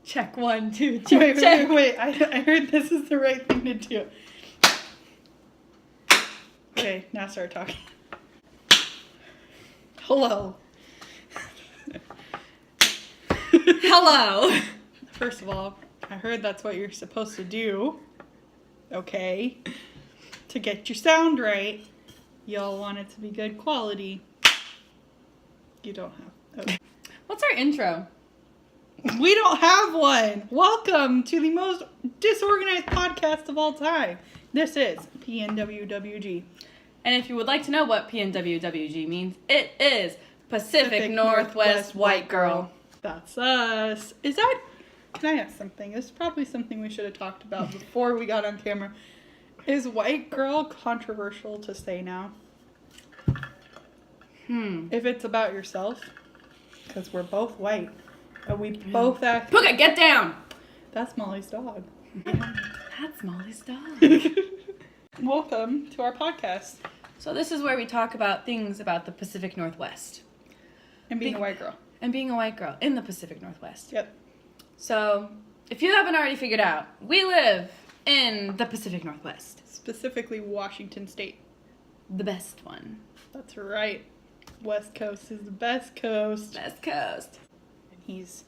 Check 1, 2, check, check. Wait. I heard this is the right thing to do. Okay, now start talking. Hello. Hello. First of all, I heard that's what you're supposed to do. Okay. To get your sound right, y'all want it to be good quality. You don't have. Okay. What's our intro? We don't have one. Welcome to the most disorganized podcast of all time. This is PNWWG. And if you would like to know what PNWWG means, it is Pacific Northwest White Girl. That's us. Is that... Can I ask something? This is probably something we should have talked about before we got on camera. Is white girl controversial to say now? If it's about yourself, because we're both white, and we both act... Puka, get down! That's Molly's dog. That's Molly's dog. Welcome to our podcast. So this is where we talk about things about the Pacific Northwest. And being a white girl. And being a white girl in the Pacific Northwest. Yep. So, if you haven't already figured out, we live in the Pacific Northwest. Specifically Washington State. The best one. That's right. West Coast is the best coast. Best coast. And he's...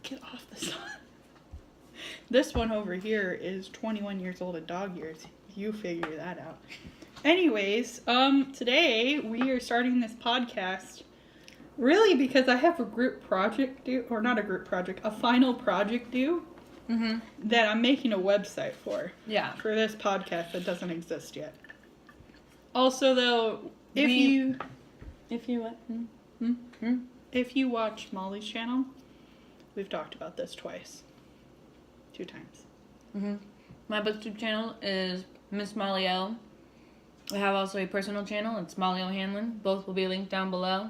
Get off the sun. This one over here is 21 years old at dog years. You figure that out. Anyways, today we are starting this podcast really because I have a group project due, or not a group project, a final project due that I'm making a website for. Yeah. For this podcast that doesn't exist yet. Also, though, if you watch Molly's channel, we've talked about this twice. 2 times. My booktube channel is Miss Molly L. I have also a personal channel. It's Molly O'Hanlon. Both will be linked down below.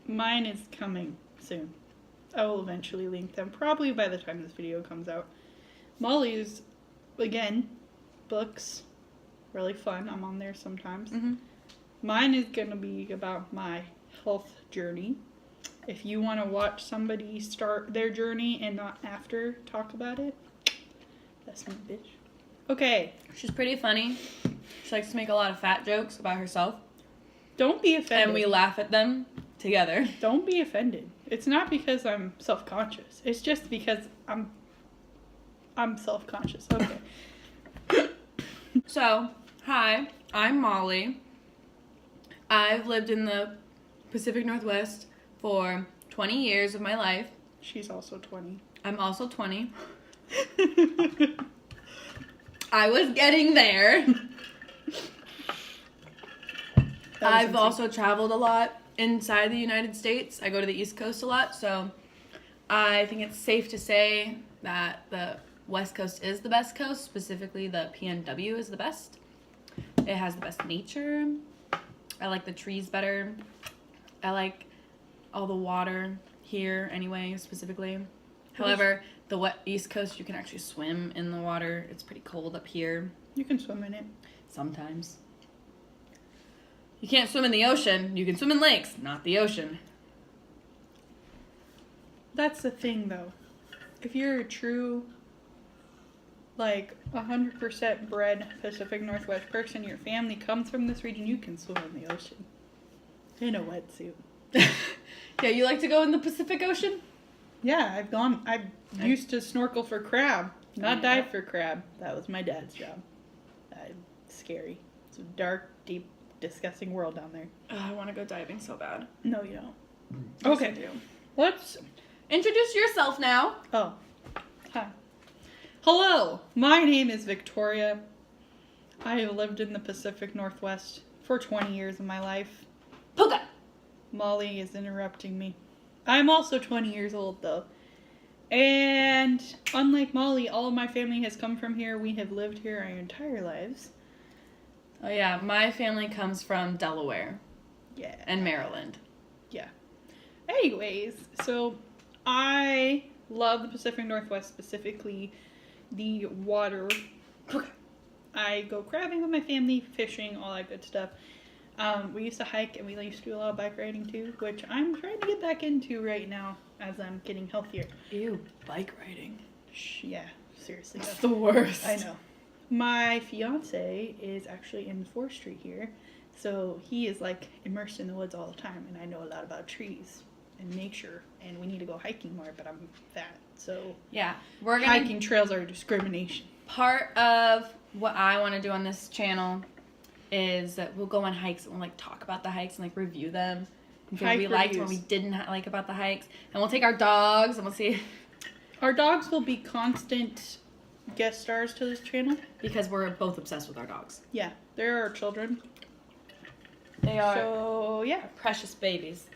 Mine is coming soon. I will eventually link them, probably by the time this video comes out. Molly's, again, books, really fun. I'm on there sometimes. Mine is going to be about my health journey. If you want to watch somebody start their journey and not after talk about it, that's my bitch. Okay. She's pretty funny. She likes to make a lot of fat jokes about herself. Don't be offended. And we laugh at them together. Don't be offended. It's not because I'm self-conscious. It's just because I'm self-conscious. Okay. So, hi, I'm Molly. I've lived in the Pacific Northwest for 20 years of my life. She's also 20. I'm also 20. I was getting there. I've also traveled a lot inside the United States. I go to the East Coast a lot, so I think it's safe to say that the West Coast is the best coast. Specifically, the PNW is the best. It has the best nature. I like the trees better. I like all the water here anyway, specifically. However, the East Coast, you can actually swim in the water. It's pretty cold up here. You can swim in it. Sometimes. You can't swim in the ocean. You can swim in lakes, not the ocean. That's the thing, though. If you're a true, 100% bred Pacific Northwest person, your family comes from this region, you can swim in the ocean. In a wetsuit. Yeah, you like to go in the Pacific Ocean? Yeah, I used to snorkel for crab, not dive for crab. That was my dad's job. Scary. It's a dark, deep, disgusting world down there. Oh, I want to go diving so bad. No, you don't. Yes, Okay. I do. Let's introduce yourself now. Oh. Hi. Hello. My name is Victoria. I have lived in the Pacific Northwest for 20 years of my life. Puka! Molly is interrupting me. I'm also 20 years old, though. And unlike Molly, all of my family has come from here. We have lived here our entire lives. Oh, yeah. My family comes from Delaware. Yeah. And Maryland. Yeah. Anyways, so I love the Pacific Northwest, specifically the water. I go crabbing with my family, fishing, all that good stuff. We used to hike and we used to do a lot of bike riding too, which I'm trying to get back into right now. as I'm getting healthier. Ew, bike riding. Yeah, seriously. That's the worst. I know. My fiance is actually in forestry here, so he is like immersed in the woods all the time, and I know a lot about trees and nature, and we need to go hiking more, but I'm fat, so Yeah, we're gonna hiking trails are discrimination. Part of what I want to do on this channel is that we'll go on hikes and we'll like talk about the hikes and like review them. What we liked, what we didn't like about the hikes, and we'll take our dogs and we'll see. Our dogs will be constant guest stars to this channel Because we're both obsessed with our dogs. Yeah, they're our children. They are. So yeah, Precious babies.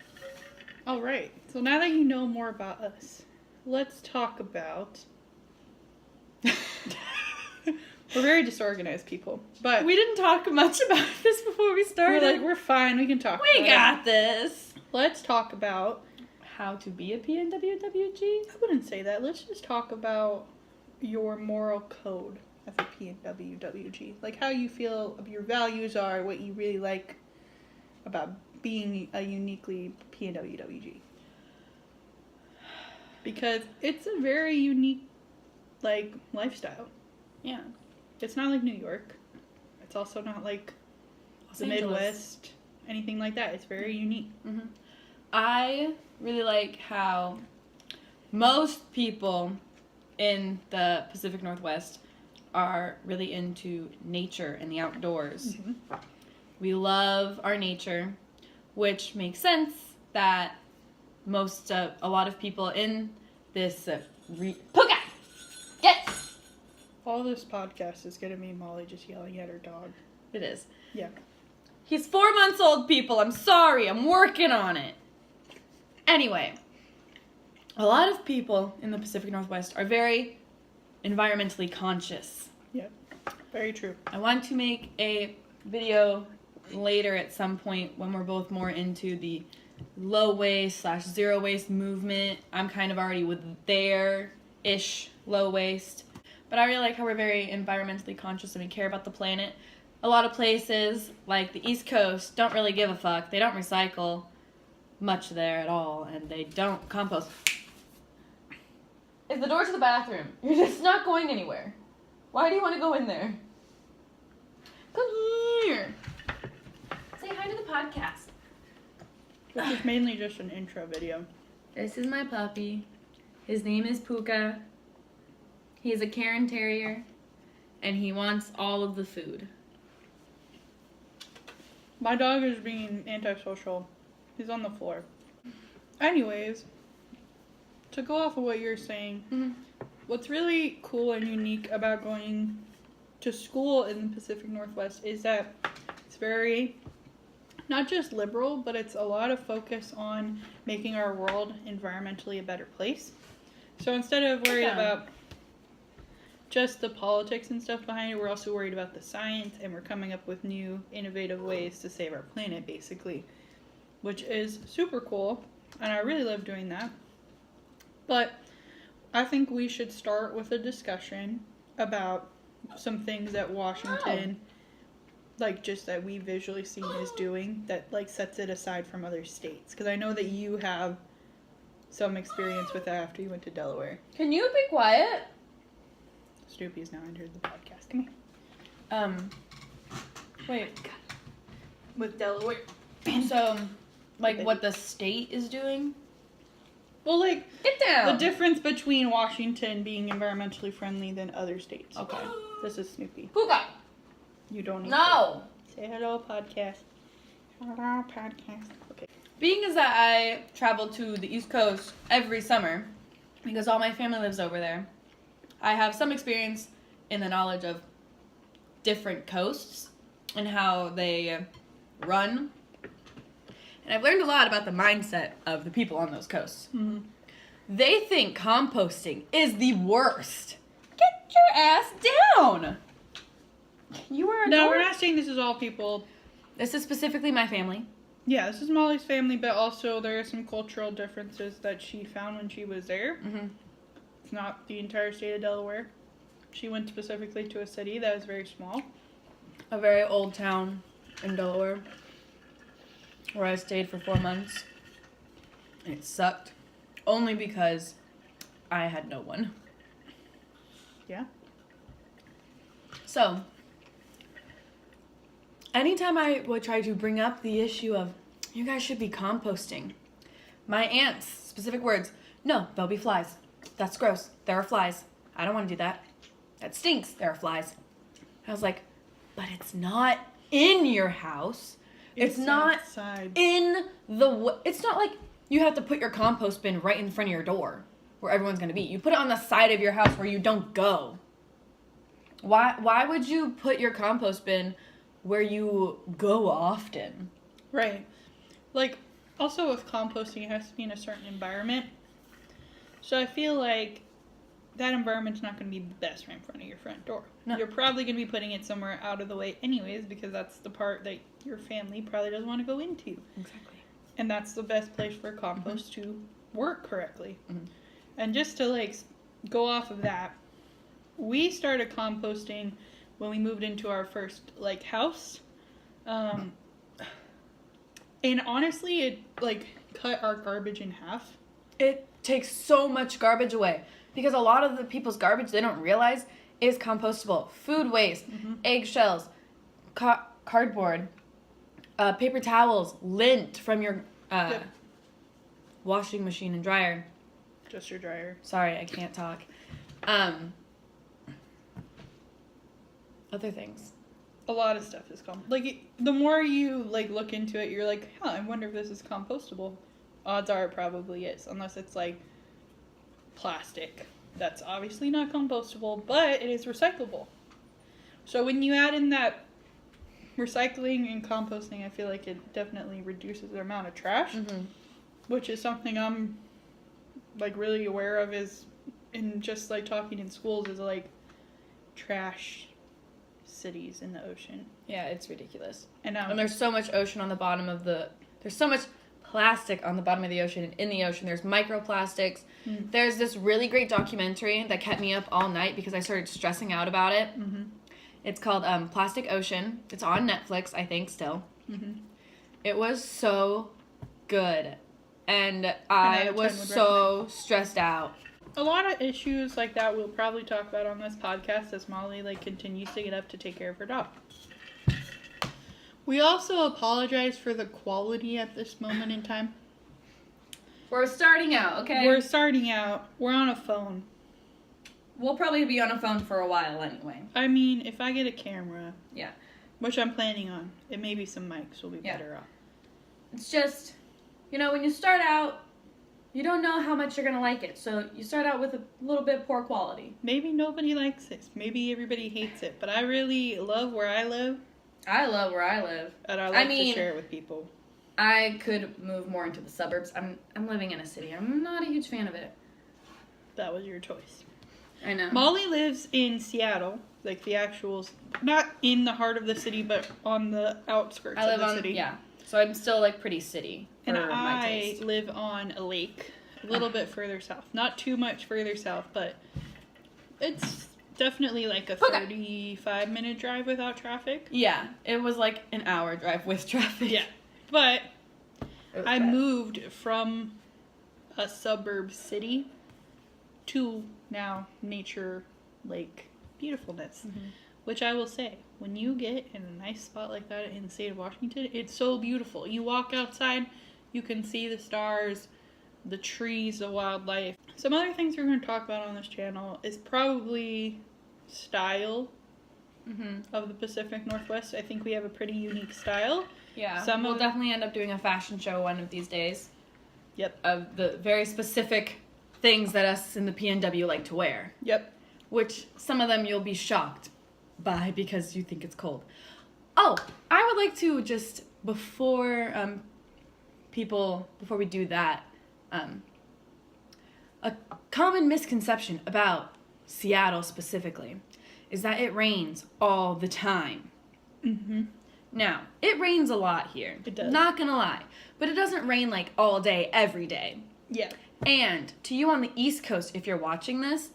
all right. So now that you know more about us, let's talk about. We're very disorganized people, but We didn't talk much about this before we started. we're fine. We can talk. We about got it. this. Let's talk about. How to be a PNWWG? I wouldn't say that. Let's just talk about your moral code as a PNWWG. Like how you feel your values are, what you really like about being a uniquely PNWWG. Because it's a very unique, like, lifestyle. Yeah. It's not like New York. It's also not like Los the Angeles. Midwest, anything like that. It's very unique. Mm-hmm. I really like how most people in the Pacific Northwest are really into nature and the outdoors. Mm-hmm. We love our nature, which makes sense that a lot of people in this Puka! Get! All this podcast is going to be Molly just yelling at her dog. It is. Yeah. He's 4 months old, people. I'm sorry. I'm working on it. Anyway, a lot of people in the Pacific Northwest are very environmentally conscious. Yeah. Very true. I want to make a video later at some point when we're both more into the low waste / zero waste movement. I'm kind of already with there-ish low waste. But I really like how we're very environmentally conscious and we care about the planet. A lot of places, like the East Coast, don't really give a fuck. They don't recycle much there at all, and they don't compost. It's the door to the bathroom. You're just not going anywhere. Why do you want to go in there? Come here. Say hi to the podcast. Which is mainly just an intro video. This is my puppy. His name is Puka. He's a Cairn Terrier, and he wants all of the food. My dog is being antisocial. He's on the floor. Anyways, to go off of what you're saying, what's really cool and unique about going to school in the Pacific Northwest is that it's very, not just liberal, but it's a lot of focus on making our world environmentally a better place. So instead of worried about just the politics and stuff behind it, we're also worried about the science, and we're coming up with new, innovative ways to save our planet, basically. Which is super cool, and I really love doing that. But I think we should start with a discussion about some things that Washington, like just that we visually seen is doing that like sets it aside from other states. Because I know that you have some experience with that after you went to Delaware. Can you be quiet? Snoopy's now entered the podcast. Come here. Wait. With Delaware. So, like what the state is doing? Well, like, Get down. the difference between Washington being environmentally friendly than other states. Okay. This is Snoopy. Puka. You don't need No. to. Say hello, podcast. Hello, podcast. Okay. Being as that I travel to the East Coast every summer, because all my family lives over there, I have some experience in the knowledge of different coasts and how they run. And I've learned a lot about the mindset of the people on those coasts. Mm-hmm. They think composting is the worst. Get your ass down! You are a No, dork. we're not saying this is all people. This is specifically my family. Yeah, this is Molly's family, but also there are some cultural differences that she found when she was there. Mm-hmm. It's not the entire state of Delaware. She went specifically to a city that was very small. A very old town in Delaware where I stayed for 4 months. And it sucked. only because I had no one. Yeah. So, anytime I would try to bring up the issue of, you guys should be composting, my aunt's specific words, no, there'll be flies. That's gross. There are flies. I don't want to do that. That stinks. There are flies. I was like, but it's not in your house. It's not outside. It's not like you have to put your compost bin right in front of your door where everyone's going to be. You put it on the side of your house where you don't go. Why would you put your compost bin where you go often? Right. Like, also with composting, it has to be in a certain environment. So I feel like that environment's not going to be the best right in front of your front door. No. You're probably going to be putting it somewhere out of the way anyways, because that's the part that your family probably doesn't want to go into. Exactly. And that's the best place for compost to work correctly. Mm-hmm. And just to, like, go off of that, we started composting when we moved into our first, like, house. And honestly, it, like, cut our garbage in half. It takes so much garbage away because a lot of the people's garbage they don't realize is compostable. Food waste, eggshells, cardboard, paper towels, lint from your washing machine and dryer. Just your dryer. Sorry, I can't talk. Other things. A lot of stuff is like, the more you, like, look into it, you're like, I wonder if this is compostable. Odds are it probably is, unless it's, like, plastic. That's obviously not compostable, but it is recyclable. So when you add in that recycling and composting, I feel like it definitely reduces the amount of trash, which is something I'm, like, really aware of is, in just, like, talking in schools, is, like, trash cities in the ocean. Yeah, it's ridiculous. And there's so much ocean on the bottom of there's so much plastic on the bottom of the ocean and in the ocean. There's microplastics. There's this really great documentary that kept me up all night because I started stressing out about it. It's called Plastic Ocean. It's on Netflix, I think, still. It was so good. And I was so stressed out. A lot of issues like that we'll probably talk about on this podcast as Molly, like, continues to get up to take care of her dog. We also apologize for the quality at this moment in time. We're starting out, okay? We're starting out. We're on a phone. We'll probably be on a phone for a while anyway. I mean, if I get a camera, yeah, which I'm planning on, it maybe some mics will be better off. It's just, when you start out, you don't know how much you're going to like it. So you start out with a little bit poor quality. Maybe nobody likes this. Maybe everybody hates it. But I really love where I live. I love where I live. And I like to share it with people. I could move more into the suburbs. I'm living in a city. I'm not a huge fan of it. That was your choice. I know. Molly lives in Seattle. Like the actual, not in the heart of the city, but on the outskirts of the city. Yeah. So I'm still, like, pretty city. And I live on a lake, a little bit further south. Not too much further south, but it's definitely like a 35-minute drive without traffic. Yeah, it was like an hour drive with traffic. Yeah, but I moved from a suburb city to now nature, lake beautifulness. Which I will say, when you get in a nice spot like that in the state of Washington, it's so beautiful. You walk outside, you can see the stars, the trees, the wildlife. Some other things we're going to talk about on this channel is probably style of the Pacific Northwest. I think we have a pretty unique style. Yeah, we'll definitely end up doing a fashion show one of these days. Yep. Of the very specific things that us in the PNW like to wear. Yep. Which some of them you'll be shocked by because you think it's cold. Oh, I would like to just, before we do that, a common misconception about Seattle specifically is that it rains all the time. Now, it rains a lot here. It does. Not gonna lie. But it doesn't rain, like, all day, every day. Yeah. And to you on the East Coast, if you're watching this,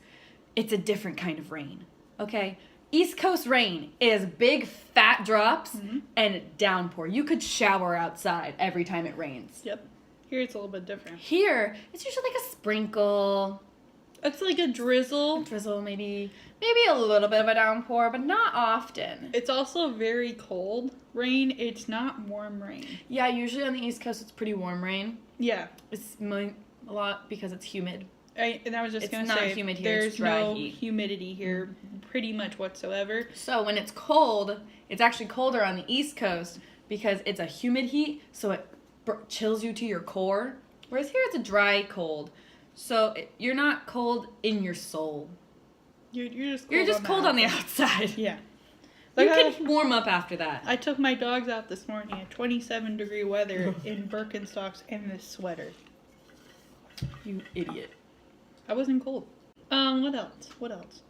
it's a different kind of rain, okay? East Coast rain is big, fat drops and downpour. You could shower outside every time it rains. Yep. Here it's a little bit different. Here, it's usually like a sprinkle. It's like a drizzle. A drizzle, maybe a little bit of a downpour, but not often. It's also very cold rain. It's not warm rain. Yeah, usually on the East Coast it's pretty warm rain. Yeah. It's a lot because it's humid. And I was just going to say, it's not humid here, there's it's dry no heat. humidity here pretty much whatsoever. So when it's cold, it's actually colder on the East Coast because it's a humid heat, so it chills you to your core. Whereas here it's a dry cold. So you're not cold in your soul. You're just cold, You're just cold on the outside. Yeah. You can warm up after that. I took my dogs out this morning at 27-degree weather in Birkenstocks and this sweater. You idiot. I wasn't cold. What else?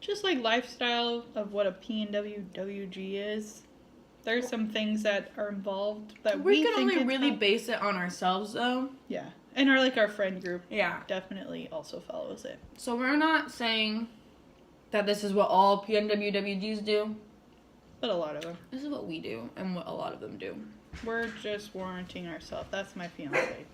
Just like lifestyle of what a PNWWG is. There's some things that are involved that we can think only really fun. base it on ourselves, though. Yeah. And our friend group Yeah. definitely also follows it. So we're not saying that this is what all PNWWGs do. But a lot of them. This is what we do and what a lot of them do. We're just warranting ourselves. That's my fiance.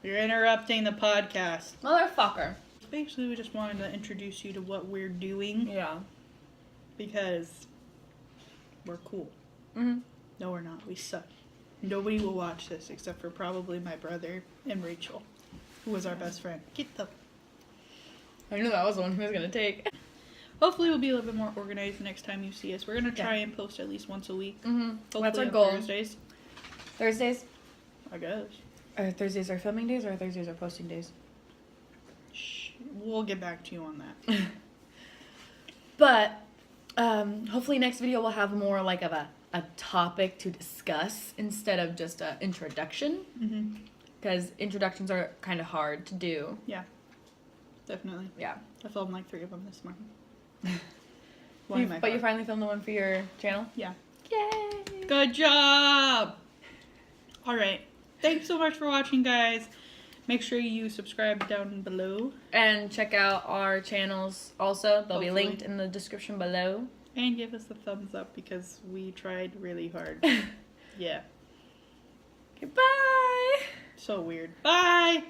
You're interrupting the podcast. Motherfucker. Basically, we just wanted to introduce you to what we're doing Yeah. because we're cool. Mm-hmm. No, we're not. We suck. Nobody will watch this except for probably my brother and Rachel, who was our best friend. Get the... I knew that was the one who was going to take. Hopefully we'll be a little bit more organized next time you see us. We're going to try and post at least once a week. Mm-hmm. Hopefully That's our on goal. Thursdays, Thursdays? I guess. Are Thursdays our filming days or are Thursdays our posting days? Shh. We'll get back to you on that. But hopefully next video we'll have more like of a topic to discuss instead of just an introduction. Mm-hmm. Because introductions are kind of hard to do. Yeah. Definitely. Yeah. I filmed like 3 of them this morning. But you finally filmed the one for your channel? Yeah. Yay! Good job! Alright. Thanks so much for watching, guys. Make sure you subscribe down below. And check out our channels also. They'll be Hopefully. linked in the description below. And give us a thumbs up because we tried really hard. Yeah. Goodbye! So weird. Bye!